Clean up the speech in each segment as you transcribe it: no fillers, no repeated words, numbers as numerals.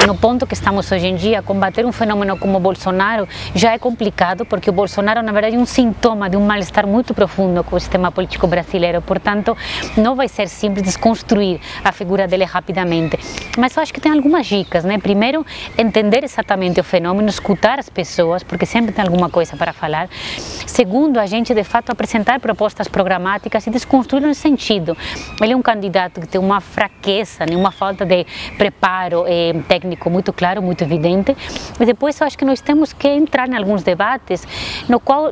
No ponto que estamos hoje em dia, combater um fenômeno como o Bolsonaro já é complicado, porque o Bolsonaro, na verdade, é um sintoma de um mal-estar muito profundo com o sistema político brasileiro. Portanto, não vai ser simples desconstruir a figura dele rapidamente. Mas eu acho que tem algumas dicas, né? Primeiro, entender exatamente o fenômeno, escutar as pessoas, porque sempre tem alguma coisa para falar. Segundo, a gente, de fato, apresentar propostas programáticas e desconstruir nesse sentido. Ele é um candidato que tem uma fraqueza, né? Uma falta de preparo técnico muito claro, muito evidente, e depois eu acho que nós temos que entrar em alguns debates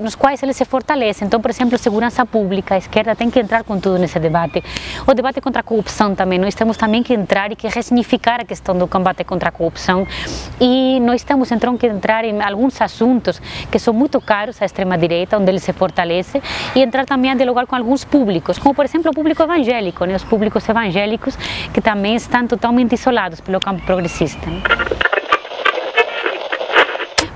nos quais ele se fortalece. Então, por exemplo, segurança pública, a esquerda tem que entrar com tudo nesse debate. O debate contra a corrupção também, nós temos também que entrar e que ressignificar a questão do combate contra a corrupção, e nós temos então que entrar em alguns assuntos que são muito caros à extrema-direita, onde ele se fortalece, e entrar também a dialogar com alguns públicos, como por exemplo o público evangélico, né? Os públicos evangélicos que também estão totalmente isolados pelo campo progressista.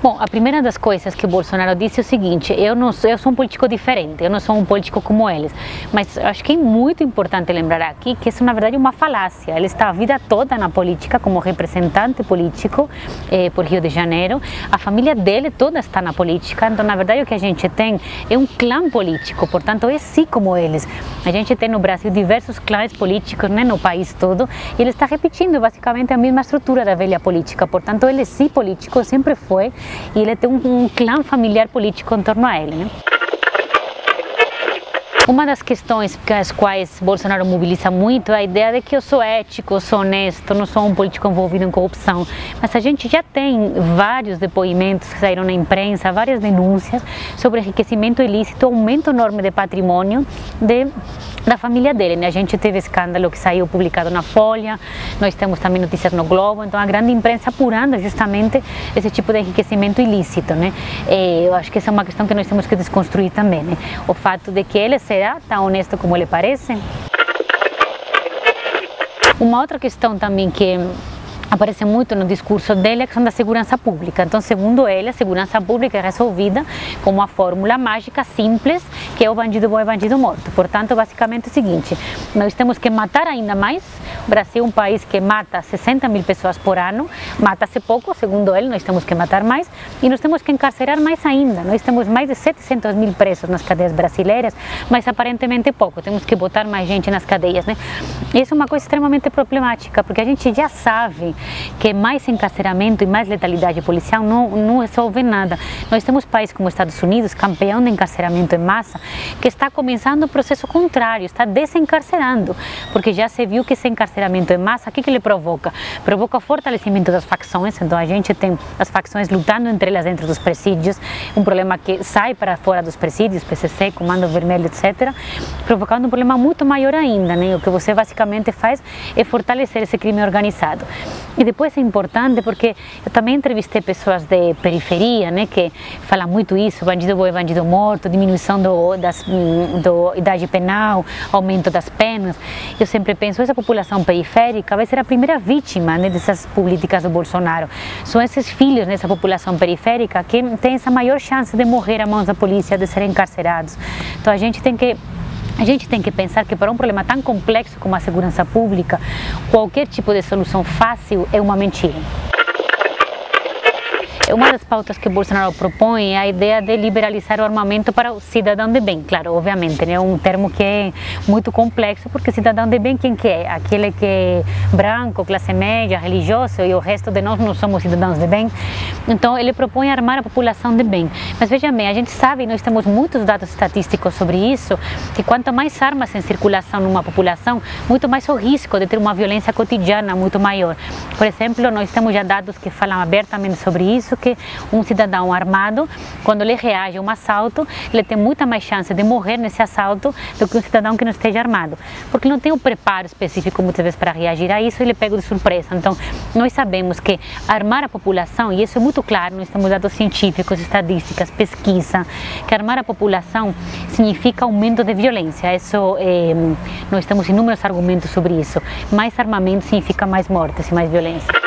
Bom, a primeira das coisas que o Bolsonaro disse é o seguinte: eu sou um político diferente, eu não sou um político como eles. Mas acho que é muito importante lembrar aqui que isso, na verdade, é uma falácia. Ele está a vida toda na política como representante político por Rio de Janeiro. A família dele toda está na política. Então, na verdade, o que a gente tem é um clã político. Portanto, é assim como eles. A gente tem no Brasil diversos clãs políticos, né, no país todo. E ele está repetindo basicamente a mesma estrutura da velha política. Portanto, ele sim político, sempre foi. E ele tem um clã familiar político em torno a ele, né? Uma das questões as quais Bolsonaro mobiliza muito é a ideia de que eu sou ético, eu sou honesto, não sou um político envolvido em corrupção. Mas a gente já tem vários depoimentos que saíram na imprensa, várias denúncias sobre enriquecimento ilícito, aumento enorme de patrimônio da família dele, né? A gente teve escândalo que saiu publicado na Folha, nós temos também notícias no Globo, então a grande imprensa apurando justamente esse tipo de enriquecimento ilícito, né? Eu acho que essa é uma questão que nós temos que desconstruir também, né? O fato de que ele será tão honesto como ele parece. Uma outra questão também que aparece muito no discurso dele é a questão da segurança pública. Então, segundo ele, a segurança pública é resolvida com uma fórmula mágica simples, que é o bandido bom e bandido morto. Portanto, basicamente é o seguinte: nós temos que matar ainda mais. O Brasil é um país que mata 60 mil pessoas por ano, mata-se pouco, segundo ele, nós temos que matar mais, e nós temos que encarcerar mais ainda. Nós temos mais de 700 mil presos nas cadeias brasileiras, mas aparentemente pouco, temos que botar mais gente nas cadeias, né? E isso é uma coisa extremamente problemática, porque a gente já sabe que mais encarceramento e mais letalidade policial não resolve nada. Nós temos países como os Estados Unidos, campeão de encarceramento em massa, que está começando o processo contrário, está desencarcerando, porque já se viu que esse encarceramento em massa, o que ele provoca? Provoca o fortalecimento das facções. Então a gente tem as facções lutando entre elas dentro dos presídios, um problema que sai para fora dos presídios, PCC, Comando Vermelho, etc., provocando um problema muito maior ainda, né? O que você basicamente faz é fortalecer esse crime organizado. E depois é importante porque eu também entrevistei pessoas de periferia, né, que falam muito isso: bandido bom e bandido morto, diminuição da idade penal, aumento das penas. Eu sempre penso, essa população periférica vai ser a primeira vítima, né, dessas políticas do Bolsonaro. São esses filhos dessa população periférica que têm essa maior chance de morrer à mãos da polícia, de serem encarcerados. Então a gente tem que pensar que para um problema tão complexo como a segurança pública, qualquer tipo de solução fácil é uma mentira. Uma das pautas que Bolsonaro propõe é a ideia de liberalizar o armamento para o cidadão de bem. Claro, obviamente, né? É um termo que é muito complexo, porque cidadão de bem, quem que é? Aquele que é branco, classe média, religioso, e o resto de nós não somos cidadãos de bem. Então, ele propõe armar a população de bem. Mas veja bem, a gente sabe, nós temos muitos dados estatísticos sobre isso, que quanto mais armas em circulação numa população, muito mais o risco de ter uma violência cotidiana muito maior. Por exemplo, nós temos já dados que falam abertamente sobre isso, que um cidadão armado, quando ele reage a um assalto, ele tem muita mais chance de morrer nesse assalto do que um cidadão que não esteja armado, porque ele não tem o preparo específico muitas vezes para reagir a isso, ele é pego de surpresa. Então, nós sabemos que armar a população, e isso é muito claro, nós temos dados científicos, estadísticas, pesquisa, que armar a população significa aumento de violência. Isso, nós temos inúmeros argumentos sobre isso. Mais armamento significa mais mortes e mais violência.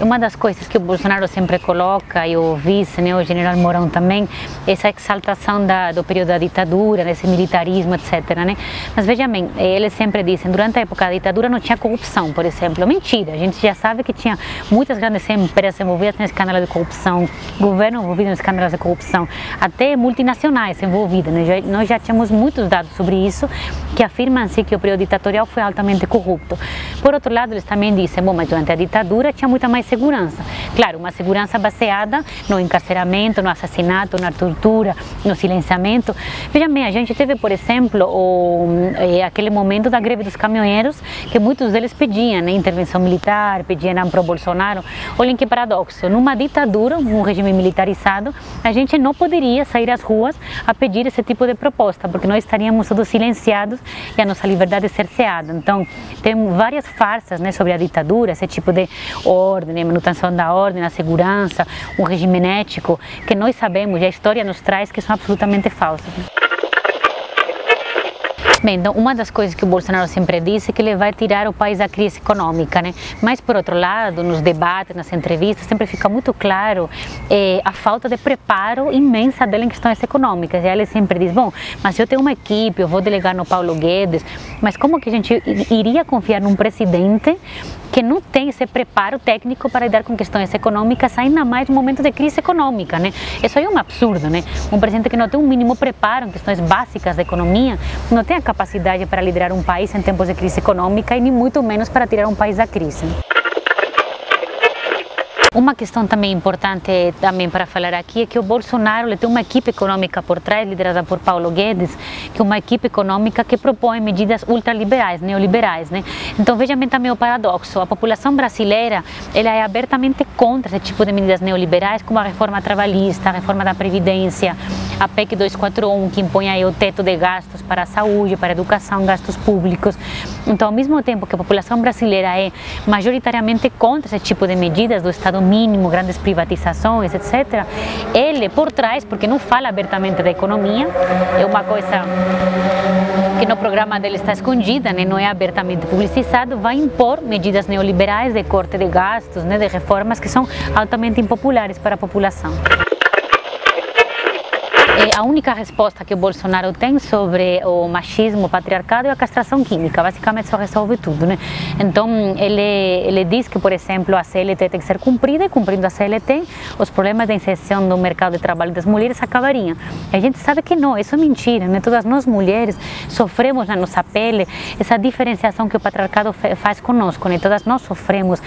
Uma das coisas que o Bolsonaro sempre coloca, e o vice, né, o general Mourão também, essa exaltação do período da ditadura, desse militarismo, etc. Né? Mas veja bem, eles sempre dizem, durante a época da ditadura não tinha corrupção, por exemplo. Mentira, a gente já sabe que tinha muitas grandes empresas envolvidas em escândalos de corrupção, governo envolvido em escândalos de corrupção, até multinacionais envolvidas. Né? Nós já tínhamos muitos dados sobre isso, que afirmam-se que o período ditatorial foi altamente corrupto. Por outro lado, eles também dizem, bom, mas durante a ditadura tinha muita mais segurança. Claro, uma segurança baseada no encarceramento, no assassinato, na tortura, no silenciamento. Veja bem, a gente teve, por exemplo, aquele momento da greve dos caminhoneiros, que muitos deles pediam, né, intervenção militar, pediam para o Bolsonaro. Olhem que paradoxo, numa ditadura, um regime militarizado, a gente não poderia sair às ruas a pedir esse tipo de proposta, porque nós estaríamos todos silenciados e a nossa liberdade cerceada. Então, tem várias farsas, né, sobre a ditadura, esse tipo de ordem, manutenção da ordem, a segurança, um regime ético, que nós sabemos, e a história nos traz, que são absolutamente falsas. Bem, então, uma das coisas que o Bolsonaro sempre disse é que ele vai tirar o país da crise econômica, né? Mas, por outro lado, nos debates, nas entrevistas, sempre fica muito claro a falta de preparo imensa dele em questões econômicas. E aí ele sempre diz, bom, mas se eu tenho uma equipe, eu vou delegar no Paulo Guedes, mas como que a gente iria confiar num presidente que não tem esse preparo técnico para lidar com questões econômicas, ainda mais no momento de crise econômica, né? Isso aí é um absurdo, né? Um presidente que não tem um mínimo preparo em questões básicas da economia, não tem a capacidade para liderar um país em tempos de crise econômica e nem muito menos para tirar um país da crise. Uma questão também importante para falar aqui é que o Bolsonaro ele tem uma equipe econômica por trás, liderada por Paulo Guedes, que é uma equipe econômica que propõe medidas ultraliberais, neoliberais, né? Então veja bem também o paradoxo, a população brasileira ela é abertamente contra esse tipo de medidas neoliberais, como a reforma trabalhista, a reforma da Previdência, a PEC 241, que impõe aí o teto de gastos para a saúde, para a educação, gastos públicos. Então, ao mesmo tempo que a população brasileira é majoritariamente contra esse tipo de medidas do Estado mínimo, grandes privatizações, etc., ele por trás, porque não fala abertamente da economia, é uma coisa que no programa dele está escondida, né, não é abertamente publicizado, vai impor medidas neoliberais de corte de gastos, né, de reformas que são altamente impopulares para a população. A única resposta que o Bolsonaro tem sobre o machismo, o patriarcado é a castração química, basicamente só resolve tudo, né? Então ele diz que, por exemplo, a CLT tem que ser cumprida e cumprindo a CLT, os problemas de inserção no mercado de trabalho das mulheres acabariam. E a gente sabe que não, isso é mentira, né? Todas nós mulheres sofremos na nossa pele essa diferenciação que o patriarcado faz conosco, né? Todas nós sofremos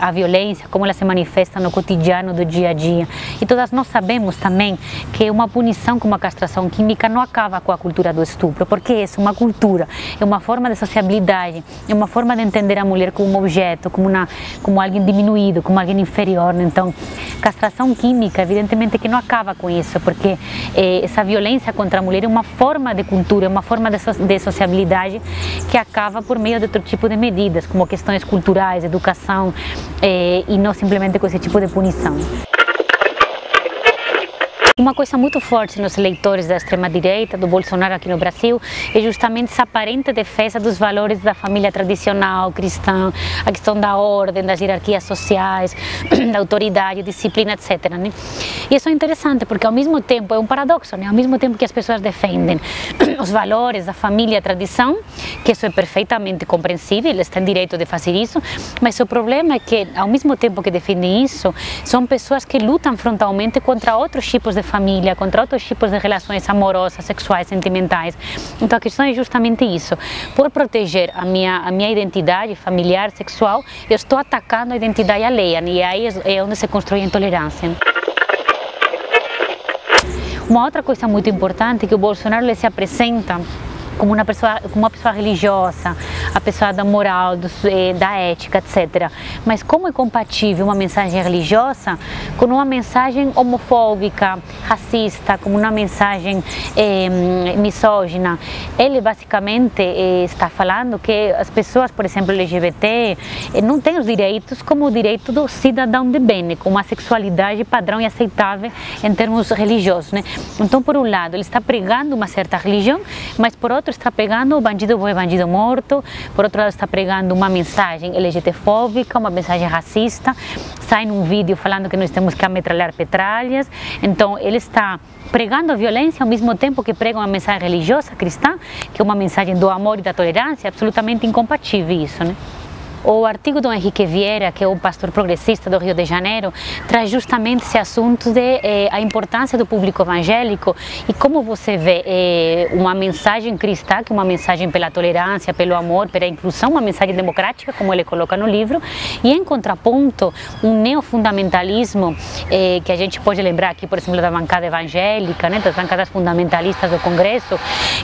a violência, como ela se manifesta no cotidiano do dia a dia. E todas nós sabemos também que uma punição como a castração química não acaba com a cultura do estupro, porque isso é uma cultura, é uma forma de sociabilidade, é uma forma de entender a mulher como um objeto, como alguém diminuído, como alguém inferior. Então, castração química, evidentemente que não acaba com isso, porque essa violência contra a mulher é uma forma de cultura, é uma forma de sociabilidade que acaba por meio de outro tipo de medidas, como questões culturais, educação, e não simplesmente com esse tipo de punição. Uma coisa muito forte nos eleitores da extrema-direita, do Bolsonaro aqui no Brasil, é justamente essa aparente defesa dos valores da família tradicional, cristã, a questão da ordem, das hierarquias sociais, da autoridade, disciplina, etc. Né? E isso é interessante, porque ao mesmo tempo, é um paradoxo, né? Ao mesmo tempo que as pessoas defendem os valores da família e a tradição, que isso é perfeitamente compreensível, eles têm direito de fazer isso, mas o problema é que, ao mesmo tempo que defendem isso, são pessoas que lutam frontalmente contra outros tipos de família, contra outros tipos de relações amorosas, sexuais, sentimentais. Então a questão é justamente isso. Por proteger a minha identidade familiar, sexual, eu estou atacando a identidade alheia, e aí é onde se constrói a intolerância. Uma outra coisa muito importante é que o Bolsonaro ele se apresenta como uma pessoa religiosa, a pessoa da moral, da ética, etc. Mas como é compatível uma mensagem religiosa com uma mensagem homofóbica, racista, como uma mensagem misógina? Ele basicamente está falando que as pessoas, por exemplo, LGBT, não têm os direitos como o direito do cidadão de bem, com uma sexualidade padrão e aceitável em termos religiosos, né? Então, por um lado, ele está pregando uma certa religião, mas por outro outro está pregando o bandido bom é bandido morto, por outro lado está pregando uma mensagem LGBTfóbica, uma mensagem racista, sai num vídeo falando que nós temos que ametralhar petralhas, então ele está pregando a violência ao mesmo tempo que prega uma mensagem religiosa cristã, que é uma mensagem do amor e da tolerância, é absolutamente incompatível isso, né? O artigo do Henrique Vieira, que é um pastor progressista do Rio de Janeiro, traz justamente esse assunto de a importância do público evangélico e como você vê uma mensagem cristã, que é uma mensagem pela tolerância, pelo amor, pela inclusão, uma mensagem democrática, como ele coloca no livro, e em contraponto, um neofundamentalismo que a gente pode lembrar aqui, por exemplo, da bancada evangélica, né, das bancadas fundamentalistas do Congresso,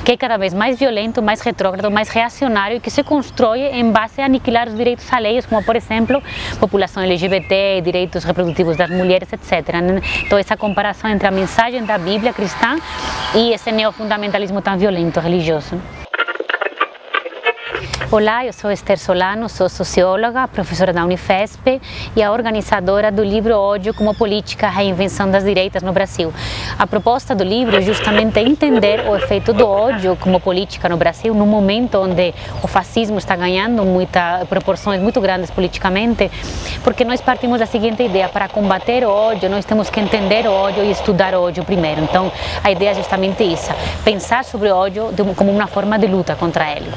que é cada vez mais violento, mais retrógrado, mais reacionário e que se constrói em base a aniquilar os direitos alheios, como por exemplo, população LGBT, direitos reprodutivos das mulheres, etc. Então essa comparação entre a mensagem da Bíblia cristã e esse neofundamentalismo tão violento, religioso. Olá, eu sou Esther Solano, sou socióloga, professora da Unifesp e a organizadora do livro Ódio como Política, Reinvenção das Direitas no Brasil. A proposta do livro é justamente entender o efeito do ódio como política no Brasil, num momento onde o fascismo está ganhando proporções muito grandes politicamente, porque nós partimos da seguinte ideia: para combater o ódio, nós temos que entender o ódio e estudar o ódio primeiro. Então, a ideia é justamente isso, pensar sobre o ódio como uma forma de luta contra ele.